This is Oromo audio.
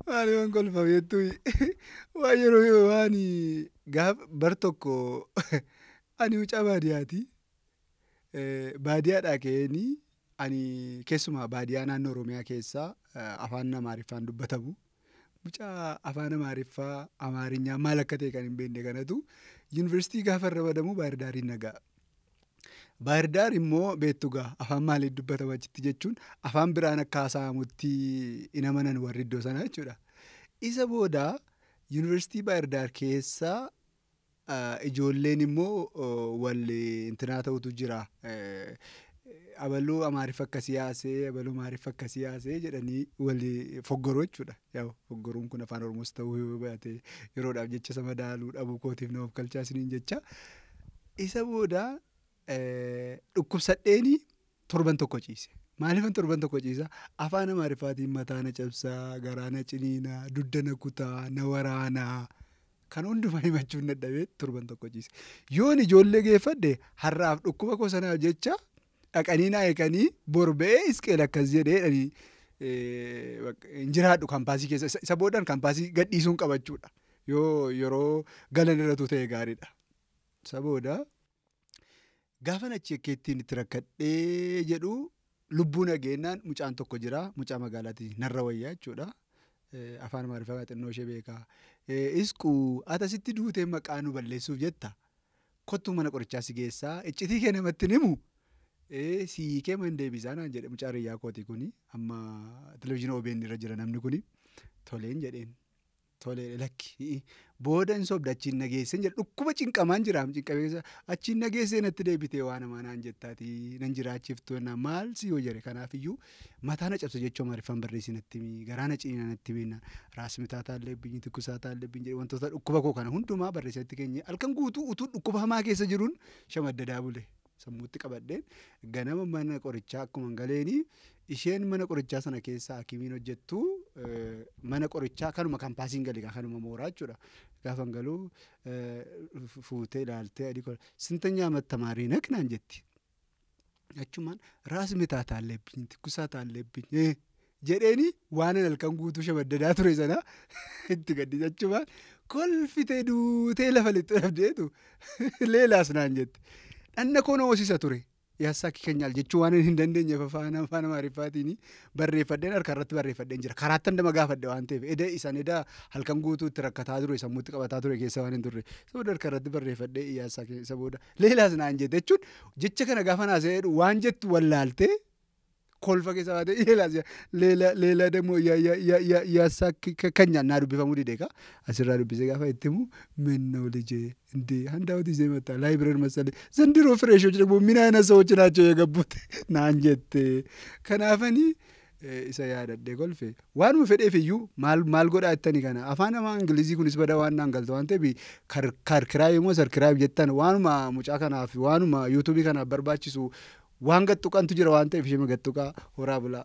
Maali waan kolfameettu waan yeroo waan gaaf bar tokko ani mucaa baadiyyaati. Baadiyyaadhaa ka'eenii ani keessumaa baadiyyaa naannoo Oromiyaa keessaa afaan Amaariffaan dubbatamu. Mucaa afaan Amaariffaa Amaarinyaa maal akka ta'e kan hin beekne kanatu yuunivarsiitii gaafa irra badamu Baahirdaariin nagaa. Baahirdaar immoo beektu gaa afaan maaliif dubbatama achitti jechuun afaan biraan akka haasa'amutti hin amanan warri iddoo sanaa jechuudha. Isa booda yuunivarsiitii Baahirdaar keessaa ijoolleen immoo walli intinaa ta'utu jira. Abaluu Amaariffa akkasii haasee abaluu Amaariffa akkasii haasee jedhanii walli foggoroo jechuudha. Yaa foggoroon kun afaan Oromoos ta'uu yoo baate yeroodhaaf jecha sama daaluu dhabuu kootiif nama of galchaa isiniin jecha. Isa booda dhukkubsadheeni torban tokko ciise. Maaliifan torban tokko ciisa? Afaan Amaariffaatiin mataa na cabsaa, garaa na ciniinaa, dugda na kutaa, na waraanaa. Kan hundumaa himachuun dadhabee torban tokko ciise. Yoon ijoollee geeffadhe har'aaf dhukkuba koo sanaaf jecha dhaqanii naa eeganii borba'ee isqeel akkas jedhee hin jiraadhu kaampaasii keessa. Isa boodaan kaampaasii gadhiisuun qabachuudha. Yoo yeroo galan irratu ta'e gaariidha. Isa booda gaafa achi akkeettiin itti rakkadhee jedhu lubbuu nageenyaan mucaan tokko jira. Mucaa magaalaatiin narra wayyaa jechuudha. Afaan Amaariffaa xinnoo ishee beekaa. Isquu atasitti duutee maqaa nu balleessuuf jetta. Kottuu mana qorichaa si geessaa. Iccitii kee namatti ni himu. Sii kee man deebisaa naan jedhe mucaa riyyaa kooti kuni. Amma televizyiina OBN irra jira namni kuni. Toleen jedheen. Tolee lakki. Booda hin sobda achiin nageesseen jedha. Dhukkuba cinqamaan jiraam cinqabeessa. Achiin nageessee natti deebitee waan hamaa naan jettaati. Nan jiraachiftu ennaa maal si yoo jedhe kanaafiyyuu mataa na cabsa jechuu Amaariffaan barreessi natti himi. Garaa na ciniina natti himi. Raasmitaa taallee biyyi tikkusaa taallee biyyi jedhe wantoota dhukkuba koo kana hundumaa barreessatti keenya. Halkan guutuu utuu dhukkuba hamaa keessa jiruun shamadda daabule. Sammuutti qabadheen ganama mana qorichaa akkuma galeeni isheen mana qorichaa sana keessa hakimiin hojjettu mana qorichaa kanuma kaampaasiin galiigaa kanuma mooraa jechuudha. Gaafa galuu fuutee ilaaltee adii qola sintanyaa mattamaarii naqnaan jetti. Achumaan raasmitaa taalleebbiin tikkusaa taalleebbiin jedheeni waan halkan guutuu shamaddadaa ture sana itti gaddisachumaan kolfitee duutee lafa lixxu dhabdeetu leelaas naan jetti. Dhanna koo na hoosisa ture. Yaassaa keenyaal jechuun waan hin dandeenyeef afaan Amaariffaatiin barreeffadheen harka irratti barreeffadheen jira. Karaattan nama gaafadhe waan ta'eef eda isaan eda halkan guutuu itti rakkataa ture sammuutti qabataa ture keessa waan hin turre. Sabooda harka irratti barreeffadhee yaassaa keessa booda leelaas naan jette jechuun jecha kana gaafa naasee waan jettu wallaaltee kolfa keessa baatee leelaas leela demoo yaassaa keenyaan naa dubbifamuu dideeka. Asirraa dubbisee gaafa itti himu minna olijee እንዴ አንዳውት ይዘህ መጣ ላይብረሪ መሰለኝ ዘንድሮ ፍሬሾች ደግሞ ምን አይነት ሰዎች ናቸው የገቡት ናንጀት ከናፈኒ isa yaadadde golfe waanuma fedheefiyyu maal godhaa jettanii kana afaan ama ingilizii kunis bada waan naan galta waan ta'eef karkiraayii moo sarkiraayii jettan waanuma mucaa kanaaf waanuma yuutuubii kanaaf barbaachisu waan gattuqantu jira waan ta'eef ishee gattuqaa horaa bulaa.